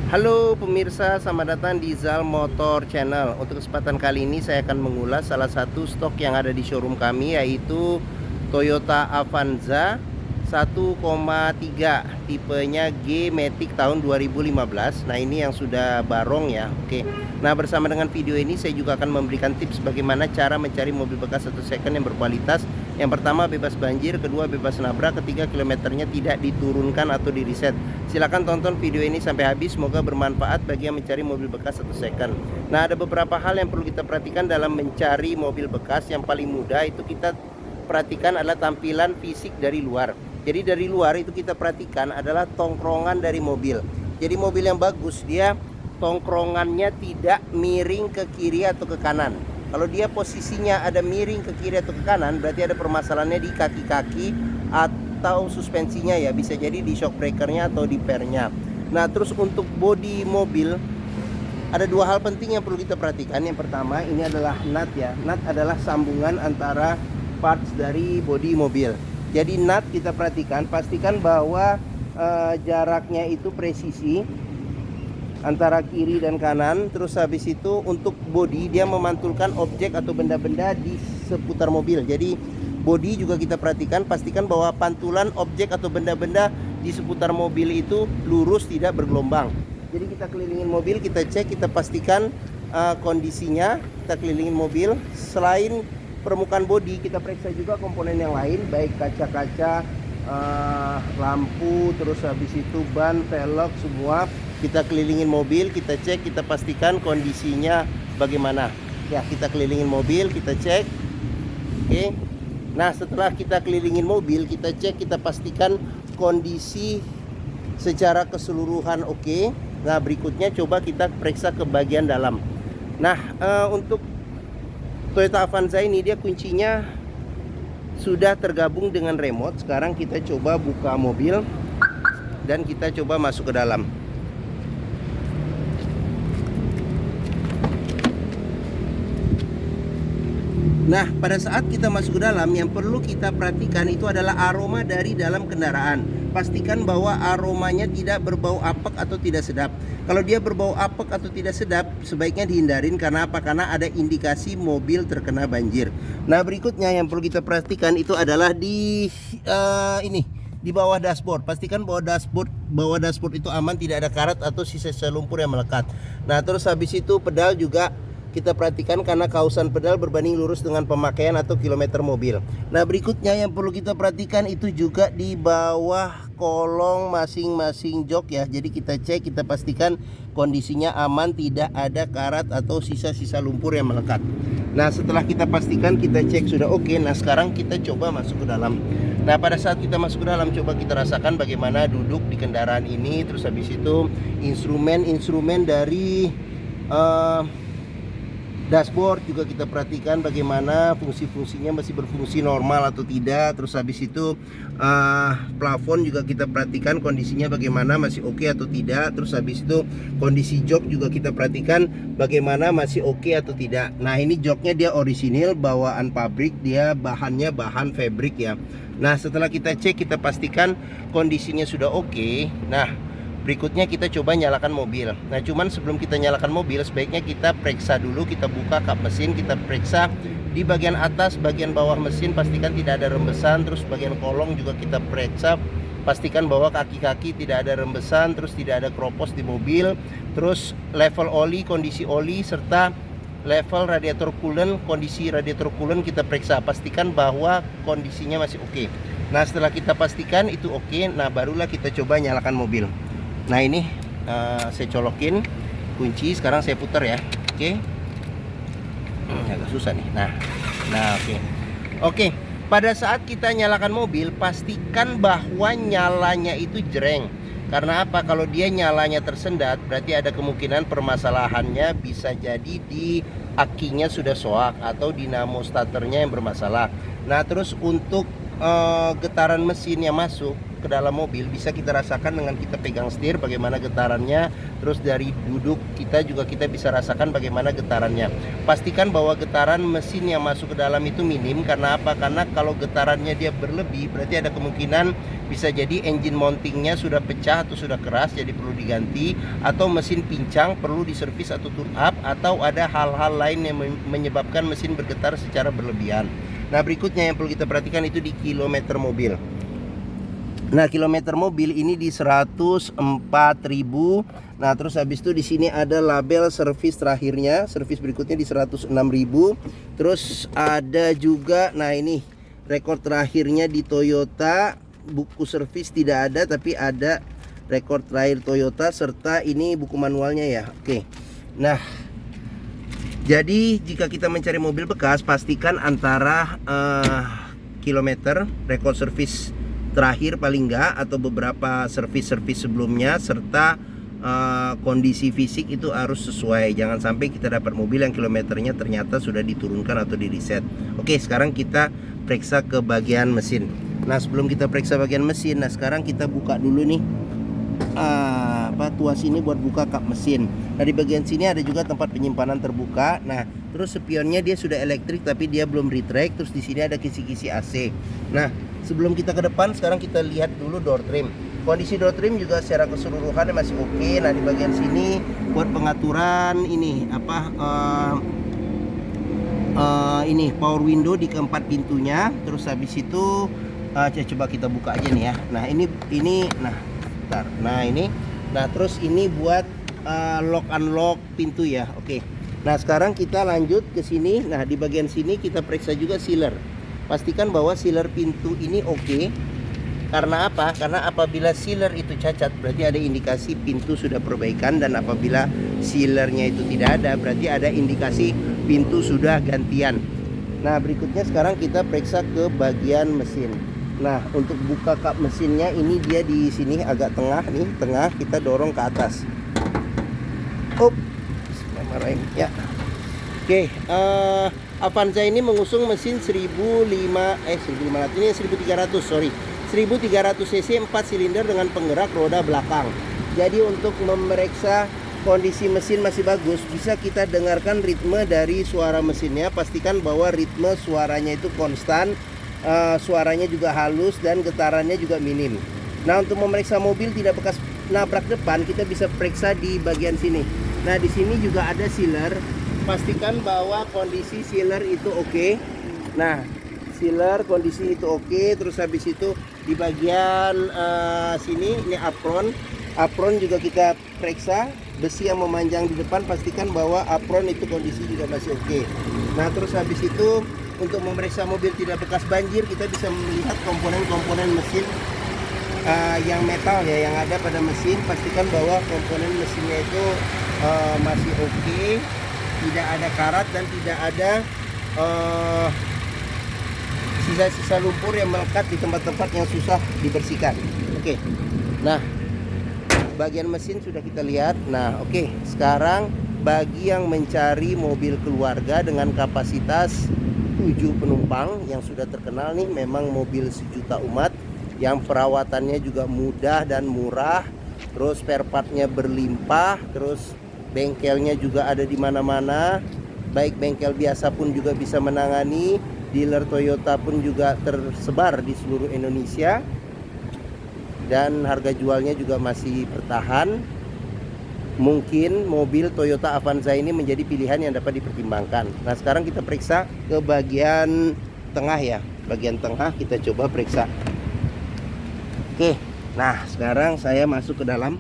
Halo pemirsa, selamat datang di Zal Motor Channel. Untuk kesempatan kali ini saya akan mengulas salah satu stok yang ada di showroom kami, yaitu Toyota Avanza 1,3 tipenya G Matic tahun 2015. Nah, ini yang sudah barong ya. Oke. Nah, bersama dengan video ini saya juga akan memberikan tips bagaimana cara mencari mobil bekas atau second yang berkualitas. Yang pertama, bebas banjir, kedua bebas nabrak, ketiga kilometernya tidak diturunkan atau di reset. Silahkan tonton video ini sampai habis, semoga bermanfaat bagi yang mencari mobil bekas atau second. Nah, ada beberapa hal yang perlu kita perhatikan dalam mencari mobil bekas. Yang paling mudah itu kita perhatikan adalah tampilan fisik dari luar. Jadi dari luar itu kita perhatikan adalah tongkrongan dari mobil. Jadi mobil yang bagus, dia tongkrongannya tidak miring ke kiri atau ke kanan. Kalau dia posisinya ada miring ke kiri atau ke kanan, berarti ada permasalahannya di kaki-kaki atau suspensinya ya. Bisa jadi di shock breakernya atau di pernya. Nah, terus untuk bodi mobil ada dua hal penting yang perlu kita perhatikan. Yang pertama, ini adalah nut ya. Nut adalah sambungan antara parts dari bodi mobil. Jadi nut kita perhatikan, pastikan bahwa jaraknya itu presisi antara kiri dan kanan. Terus habis itu untuk bodi, dia memantulkan objek atau benda-benda di seputar mobil. Jadi bodi juga kita perhatikan, pastikan bahwa pantulan objek atau benda-benda di seputar mobil itu lurus, tidak bergelombang. Jadi kita kelilingin mobil, kita cek, kita pastikan kondisinya. Kita kelilingin mobil. Selain permukaan bodi, kita periksa juga komponen yang lain, baik kaca-kaca, lampu, terus habis itu ban, velg, semua. Kita kelilingin mobil, kita cek, kita pastikan kondisinya bagaimana. Ya, kita kelilingin mobil, kita cek. Oke. Nah, setelah kita kelilingin mobil, kita cek, kita pastikan kondisi secara keseluruhan oke. Nah, berikutnya coba kita periksa ke bagian dalam. Nah, untuk Toyota Avanza ini dia kuncinya sudah tergabung dengan remote. Sekarang kita coba buka mobil dan kita coba masuk ke dalam. Nah, pada saat kita masuk ke dalam, yang perlu kita perhatikan itu adalah aroma dari dalam kendaraan. Pastikan bahwa aromanya tidak berbau apek atau tidak sedap. Kalau dia berbau apek atau tidak sedap, sebaiknya dihindarin. Karena apa? Karena ada indikasi mobil terkena banjir. Nah, berikutnya yang perlu kita perhatikan itu adalah di di bawah dashboard. Pastikan bahwa dashboard itu aman, tidak ada karat atau sisa-sisa lumpur yang melekat. Nah, terus habis itu pedal juga kita perhatikan karena kausan pedal berbanding lurus dengan pemakaian atau kilometer mobil. Nah, berikutnya yang perlu kita perhatikan itu juga di bawah kolong masing-masing jok ya. Jadi kita cek, kita pastikan kondisinya aman, tidak ada karat atau sisa-sisa lumpur yang melekat. Nah, setelah kita pastikan, kita cek sudah oke. Nah, sekarang kita coba masuk ke dalam. Nah, pada saat kita masuk ke dalam, coba kita rasakan bagaimana duduk di kendaraan ini. Terus habis itu instrumen dari dashboard juga kita perhatikan bagaimana fungsi-fungsinya masih berfungsi normal atau tidak. Terus habis itu plafon juga kita perhatikan kondisinya bagaimana, masih oke atau tidak. Terus habis itu kondisi jok juga kita perhatikan bagaimana, masih oke atau tidak. Nah, ini joknya dia orisinil, bawaan pabrik, dia bahannya bahan fabric ya. Nah, setelah kita cek, kita pastikan kondisinya sudah oke. Nah, berikutnya kita coba nyalakan mobil. Nah, cuman sebelum kita nyalakan mobil, sebaiknya kita periksa dulu, kita buka kap mesin, kita periksa di bagian atas, bagian bawah mesin, pastikan tidak ada rembesan. Terus bagian kolong juga kita periksa, pastikan bahwa kaki-kaki tidak ada rembesan, terus tidak ada kropos di mobil. Terus level oli, kondisi oli, serta level radiator coolant, kondisi radiator coolant kita periksa, pastikan bahwa kondisinya masih oke. Nah, setelah kita pastikan itu oke, nah barulah kita coba nyalakan mobil. Nah, ini saya colokin kunci, sekarang saya putar ya. Oke. Agak susah nih. Nah, oke. Pada saat kita nyalakan mobil, pastikan bahwa nyalanya itu jreng. Karena apa? Kalau dia nyalanya tersendat, berarti ada kemungkinan permasalahannya bisa jadi di akinya sudah soak atau dinamo starternya yang bermasalah. Nah, terus untuk getaran mesin yang masuk, ke dalam mobil bisa kita rasakan dengan kita pegang setir bagaimana getarannya. Terus dari duduk kita juga kita bisa rasakan bagaimana getarannya. Pastikan bahwa getaran mesin yang masuk ke dalam itu minim. Karena apa? Karena kalau getarannya dia berlebih berarti ada kemungkinan bisa jadi engine mountingnya sudah pecah atau sudah keras, jadi perlu diganti, atau mesin pincang perlu diservis atau tune up, atau ada hal-hal lain yang menyebabkan mesin bergetar secara berlebihan. Nah, berikutnya yang perlu kita perhatikan itu di kilometer mobil. Nah, kilometer mobil ini di 104.000. Nah, terus habis itu di sini ada label servis terakhirnya, servis berikutnya di 106.000. Terus ada juga, nah ini rekor terakhirnya di Toyota. Buku servis tidak ada, tapi ada rekor terakhir Toyota serta ini buku manualnya ya. Oke. Nah, jadi jika kita mencari mobil bekas, pastikan antara kilometer, rekor servis terakhir paling enggak, atau beberapa servis-servis sebelumnya, serta kondisi fisik itu harus sesuai. Jangan sampai kita dapat mobil yang kilometernya ternyata sudah diturunkan atau di reset. Oke, sekarang kita periksa ke bagian mesin. Nah, sebelum kita periksa bagian mesin, nah sekarang kita buka dulu nih tuas ini buat buka kap mesin. Nah, di bagian sini ada juga tempat penyimpanan terbuka. Nah, terus spionnya dia sudah elektrik tapi dia belum retract. Terus di sini ada kisi-kisi AC. Nah, sebelum kita ke depan, sekarang kita lihat dulu door trim. Kondisi door trim juga secara keseluruhan masih oke. Nah, di bagian sini buat pengaturan ini ini power window di keempat pintunya. Terus habis itu coba kita buka aja nih ya. Nah, ini nah, bentar. Nah, ini. Nah, terus ini buat lock unlock pintu ya. Oke. Nah, sekarang kita lanjut ke sini. Nah, di bagian sini kita periksa juga sealer. Pastikan bahwa sealer pintu ini oke. Karena apa? Karena apabila sealer itu cacat berarti ada indikasi pintu sudah perbaikan, dan apabila sealernya itu tidak ada berarti ada indikasi pintu sudah gantian. Nah, berikutnya sekarang kita periksa ke bagian mesin. Nah, untuk buka kap mesinnya ini dia di sini agak tengah nih, tengah, kita dorong ke atas. Bismillahirrahmanirrahim. Ya. Oke, Avanza ini mengusung mesin 1500 ini 1300, sorry. 1300 cc 4 silinder dengan penggerak roda belakang. Jadi untuk memeriksa kondisi mesin masih bagus, bisa kita dengarkan ritme dari suara mesinnya. Pastikan bahwa ritme suaranya itu konstan, suaranya juga halus, dan getarannya juga minim. Nah, untuk memeriksa mobil tidak bekas nabrak depan, kita bisa periksa di bagian sini. Nah, di sini juga ada sealer. Pastikan bahwa kondisi sealer itu oke. Nah, sealer kondisi itu oke. Terus habis itu di bagian sini ini apron juga kita periksa. Besi yang memanjang di depan, pastikan bahwa apron itu kondisi juga masih oke. Nah, terus habis itu untuk memeriksa mobil tidak bekas banjir, kita bisa melihat komponen-komponen mesin yang metal ya yang ada pada mesin. Pastikan bahwa komponen mesinnya itu masih oke, tidak ada karat dan tidak ada sisa-sisa lumpur yang melekat di tempat-tempat yang susah dibersihkan. Oke. Nah, bagian mesin sudah kita lihat. Nah, oke. Sekarang bagi yang mencari mobil keluarga dengan kapasitas 7 penumpang yang sudah terkenal nih, memang mobil sejuta umat, yang perawatannya juga mudah dan murah, terus spare partnya berlimpah, terus bengkelnya juga ada di mana-mana, baik bengkel biasa pun juga bisa menangani, dealer Toyota pun juga tersebar di seluruh Indonesia, dan harga jualnya juga masih bertahan. Mungkin mobil Toyota Avanza ini menjadi pilihan yang dapat dipertimbangkan. Nah, sekarang kita periksa ke bagian tengah ya. Bagian tengah kita coba periksa. Oke, nah sekarang saya masuk ke dalam.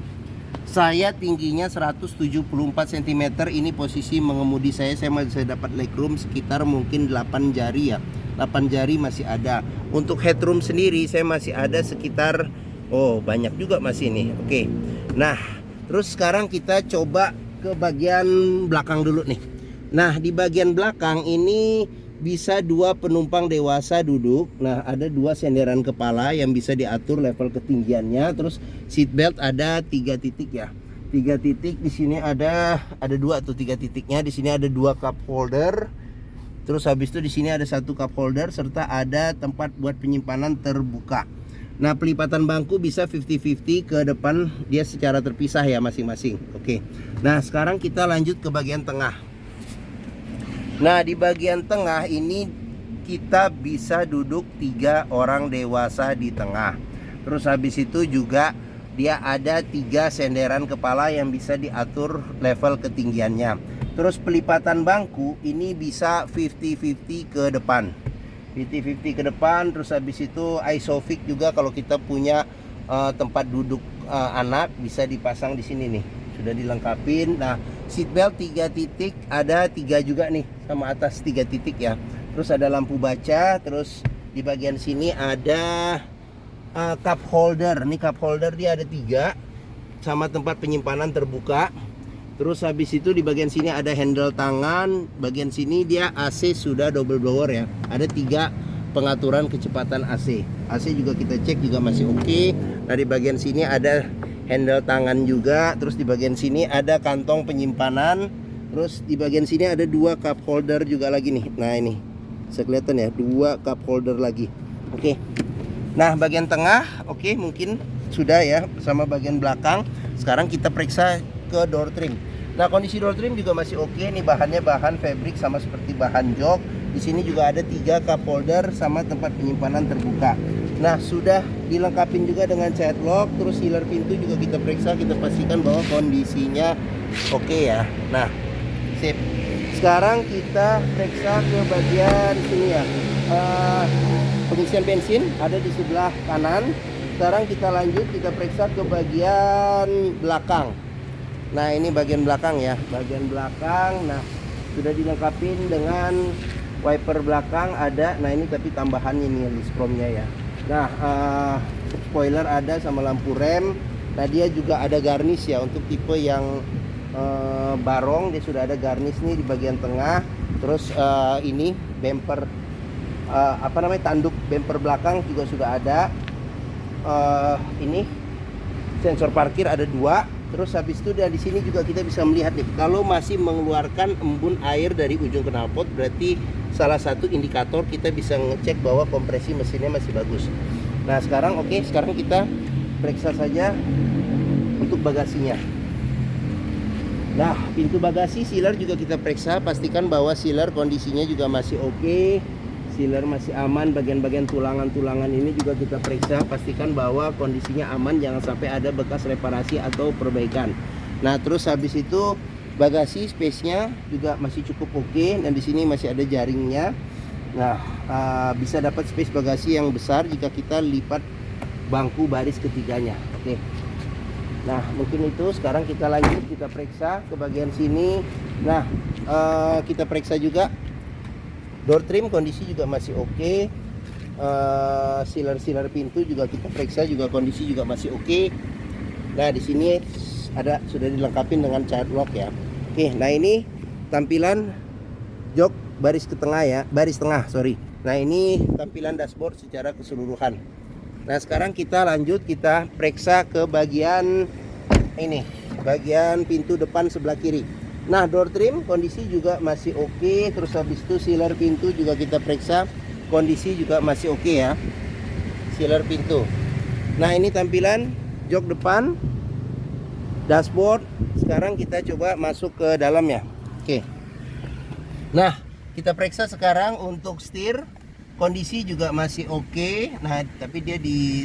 Saya tingginya 174 cm. Ini posisi mengemudi saya masih dapat legroom sekitar mungkin 8 jari ya. 8 jari masih ada. Untuk headroom sendiri saya masih ada sekitar banyak juga masih nih. Oke. Nah, terus sekarang kita coba ke bagian belakang dulu nih. Nah, di bagian belakang ini bisa 2 penumpang dewasa duduk. Nah, ada 2 senderan kepala yang bisa diatur level ketinggiannya. Terus seat belt ada 3 titik ya. 3 titik di sini ada 2 atau 3 titiknya. Di sini ada 2 cup holder. Terus habis itu di sini ada 1 cup holder serta ada tempat buat penyimpanan terbuka. Nah, pelipatan bangku bisa 50-50 ke depan, dia secara terpisah ya masing-masing. Oke. Nah, sekarang kita lanjut ke bagian tengah. Nah, di bagian tengah ini kita bisa duduk 3 orang dewasa di tengah. Terus habis itu juga dia ada 3 senderan kepala yang bisa diatur level ketinggiannya. Terus pelipatan bangku ini bisa 50-50 ke depan. 50-50 ke depan. Terus habis itu isofix juga kalau kita punya tempat duduk anak bisa dipasang di sini nih. Sudah dilengkapin. Nah, seatbelt 3 titik, ada 3 juga nih sama atas 3 titik ya. Terus ada lampu baca, terus di bagian sini ada cup holder. Ini cup holder dia ada 3 sama tempat penyimpanan terbuka. Terus habis itu di bagian sini ada handle tangan. Bagian sini dia AC sudah double blower ya. Ada 3 pengaturan kecepatan AC. AC juga kita cek juga masih oke. Nah, di bagian sini ada handle tangan juga. Terus di bagian sini ada kantong penyimpanan. Terus di bagian sini ada 2 cup holder juga lagi nih. Nah, ini bisa kelihatan ya, 2 cup holder lagi. Oke. Nah, bagian tengah oke, mungkin sudah ya, sama bagian belakang. Sekarang kita periksa ke door trim. Nah, kondisi door trim juga masih oke. Nih bahannya bahan fabric sama seperti bahan jok. Di sini juga ada 3 cup holder sama tempat penyimpanan terbuka. Nah, sudah dilengkapi juga dengan child lock. Terus sealer pintu juga kita periksa, kita pastikan bahwa kondisinya oke ya. Nah, sip. Sekarang kita periksa ke bagian sini ya. Pengisian bensin ada di sebelah kanan. Sekarang kita lanjut, kita periksa ke bagian belakang. Nah, ini bagian belakang ya, bagian belakang. Nah, sudah dilengkapi dengan wiper belakang ada. Nah, ini tapi tambahannya nih list chrome-nya ya. Nah, spoiler ada sama lampu rem. Nah, dia juga ada garnish ya untuk tipe yang barong. Dia sudah ada garnish nih di bagian tengah. Terus ini bumper tanduk bumper belakang juga sudah ada. Ini sensor parkir ada 2. Terus habis itu dari sini juga kita bisa melihat nih, kalau masih mengeluarkan embun air dari ujung knalpot, berarti salah satu indikator kita bisa ngecek bahwa kompresi mesinnya masih bagus. Nah, sekarang oke, sekarang kita periksa saja untuk bagasinya. Nah, pintu bagasi sealer juga kita periksa, pastikan bahwa sealer kondisinya juga masih oke. Sealer masih aman, bagian-bagian tulangan-tulangan ini juga kita periksa, pastikan bahwa kondisinya aman, jangan sampai ada bekas reparasi atau perbaikan. Nah, terus habis itu bagasi space-nya juga masih cukup oke, dan di sini masih ada jaringnya. Nah, bisa dapat space bagasi yang besar jika kita lipat bangku baris ketiganya. Oke. Nah, mungkin itu. Sekarang kita lanjut, kita periksa ke bagian sini. Nah, kita periksa juga door trim, kondisi juga masih oke. Sealer pintu juga kita periksa, juga kondisi juga masih oke. Nah, di sini ada sudah dilengkapi dengan child lock ya. Oke, nah ini tampilan jok baris tengah, sorry. Nah, ini tampilan dashboard secara keseluruhan. Nah, sekarang kita lanjut, kita periksa ke bagian ini, bagian pintu depan sebelah kiri. Nah, door trim kondisi juga masih oke. Terus habis itu sealer pintu juga kita periksa, kondisi juga masih oke ya, sealer pintu. Nah, ini tampilan jok depan, dashboard. Sekarang kita coba masuk ke dalam ya. Oke. Nah, kita periksa sekarang untuk setir, kondisi juga masih oke. Nah, tapi dia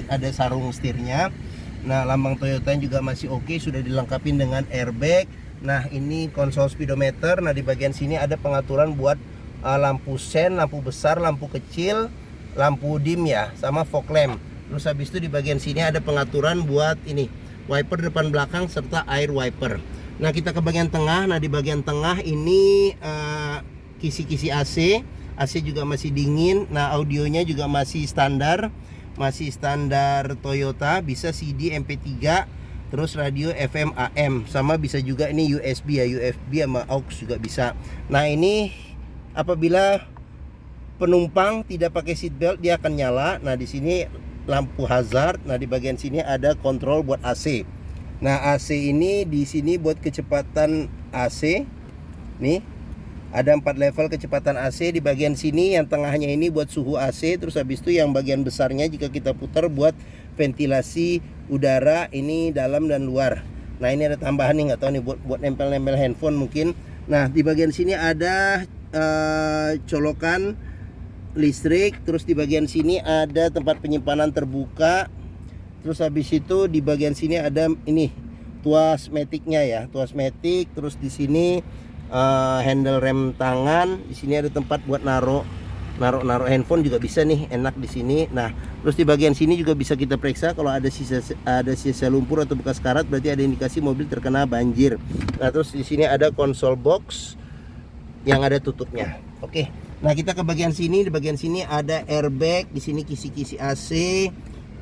ada sarung setirnya. Nah, lambang Toyota juga masih oke, sudah dilengkapi dengan airbag. Nah, ini konsol speedometer. Nah, di bagian sini ada pengaturan buat lampu sen, lampu besar, lampu kecil, lampu dim ya, sama fog lamp. Terus habis itu di bagian sini ada pengaturan buat ini, wiper depan belakang serta air wiper. Nah, kita ke bagian tengah. Nah, di bagian tengah ini kisi-kisi AC. AC juga masih dingin. Nah, audionya juga masih standar Toyota, bisa CD MP3, terus radio FM AM, sama bisa juga ini USB ya, USB sama aux juga bisa. Nah, ini apabila penumpang tidak pakai seat belt dia akan nyala. Nah, di sini lampu hazard. Nah, di bagian sini ada kontrol buat AC. Nah, AC ini di sini buat kecepatan AC. Nih, ada 4 level kecepatan AC. Di bagian sini yang tengahnya ini buat suhu AC. Terus habis itu yang bagian besarnya jika kita putar buat ventilasi udara ini dalam dan luar. Nah ini ada tambahan nih, nggak tahu nih buat nempel-nempel handphone mungkin. Nah di bagian sini ada colokan listrik, terus di bagian sini ada tempat penyimpanan terbuka. Terus habis itu di bagian sini ada ini tuas maticnya ya, tuas matic. Terus di sini handle rem tangan. Di sini ada tempat buat naruh handphone juga bisa nih, enak di sini. Nah, terus di bagian sini juga bisa kita periksa kalau ada sisa lumpur atau bekas karat, berarti ada indikasi mobil terkena banjir. Nah, terus di sini ada konsol box yang ada tutupnya. Oke. Nah, kita ke bagian sini. Di bagian sini ada airbag, di sini kisi-kisi AC.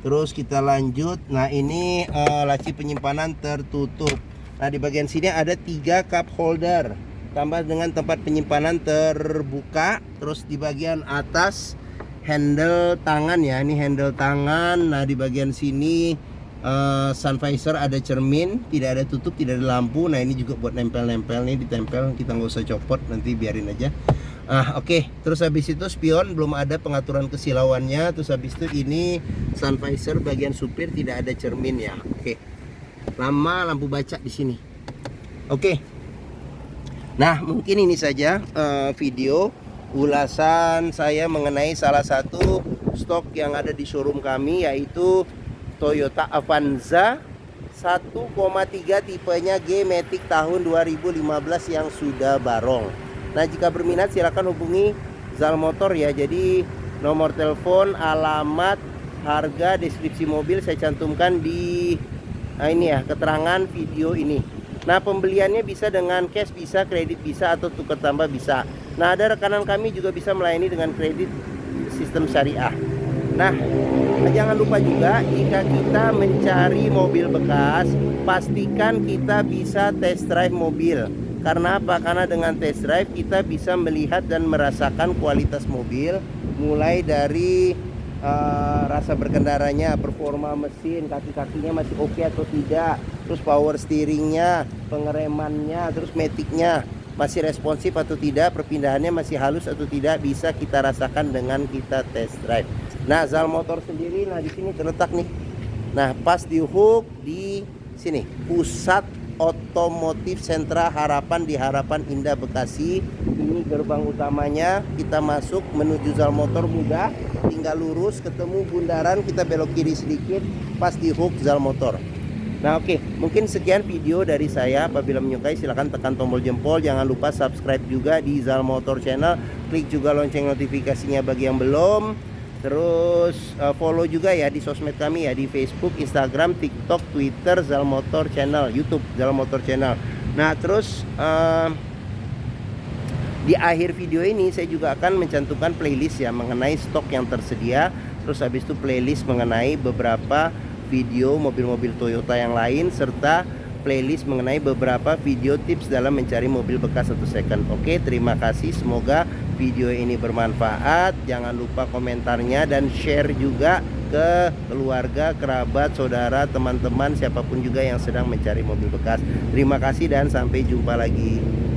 Terus kita lanjut. Nah ini laci penyimpanan tertutup. Nah di bagian sini ada 3 cup holder, tambah dengan tempat penyimpanan terbuka. Terus di bagian atas handle tangan ya, ini handle tangan. Nah di bagian sini sun visor ada cermin, tidak ada tutup, tidak ada lampu. Nah ini juga buat nempel-nempel nih, ditempel, kita nggak usah copot, nanti biarin aja. Oke. Terus habis itu spion belum ada pengaturan kesilauannya. Terus habis itu ini sun visor bagian supir tidak ada cermin ya. Oke. Lampu baca di sini. Oke. Nah mungkin ini saja video ulasan saya mengenai salah satu stok yang ada di showroom kami, yaitu Toyota Avanza 1,3 tipenya G-Matic tahun 2015 yang sudah barong. Nah jika berminat silakan hubungi Zal Motor ya. Jadi nomor telepon, alamat, harga, deskripsi mobil saya cantumkan di ini ya, keterangan video ini. Nah pembeliannya bisa dengan cash, bisa kredit, bisa atau tukar tambah bisa. Nah ada rekanan kami juga bisa melayani dengan kredit sistem syariah. Nah jangan lupa juga jika kita mencari mobil bekas, pastikan kita bisa test drive mobil. Karena apa? Karena dengan test drive kita bisa melihat dan merasakan kualitas mobil, mulai dari rasa berkendaranya, performa mesin, kaki-kakinya masih oke atau tidak, terus power steeringnya, pengeremannya, terus maticnya masih responsif atau tidak, perpindahannya masih halus atau tidak, bisa kita rasakan dengan kita test drive. Nah Zal Motor sendiri, nah di sini terletak nih, nah pas di hook di sini, pusat otomotif sentra Harapan di Harapan Indah Bekasi. Ini gerbang utamanya, kita masuk menuju Zal Motor mudah, tinggal lurus ketemu bundaran, kita belok kiri sedikit pas di hook Zal Motor. Nah oke, mungkin sekian video dari saya. Apabila menyukai silahkan tekan tombol jempol, jangan lupa subscribe juga di Zal Motor channel, klik juga lonceng notifikasinya bagi yang belum. Terus follow juga ya di sosmed kami ya, di Facebook, Instagram, TikTok, Twitter, Zal Motor Channel, YouTube Zal Motor Channel. Nah terus di akhir video ini saya juga akan mencantumkan playlist ya mengenai stok yang tersedia. Terus habis itu playlist mengenai beberapa video mobil-mobil Toyota yang lain, serta playlist mengenai beberapa video tips dalam mencari mobil bekas atau second. Oke, terima kasih, semoga video ini bermanfaat. Jangan lupa komentarnya dan share juga ke keluarga, kerabat, saudara, teman-teman, siapapun juga yang sedang mencari mobil bekas. Terima kasih dan sampai jumpa lagi.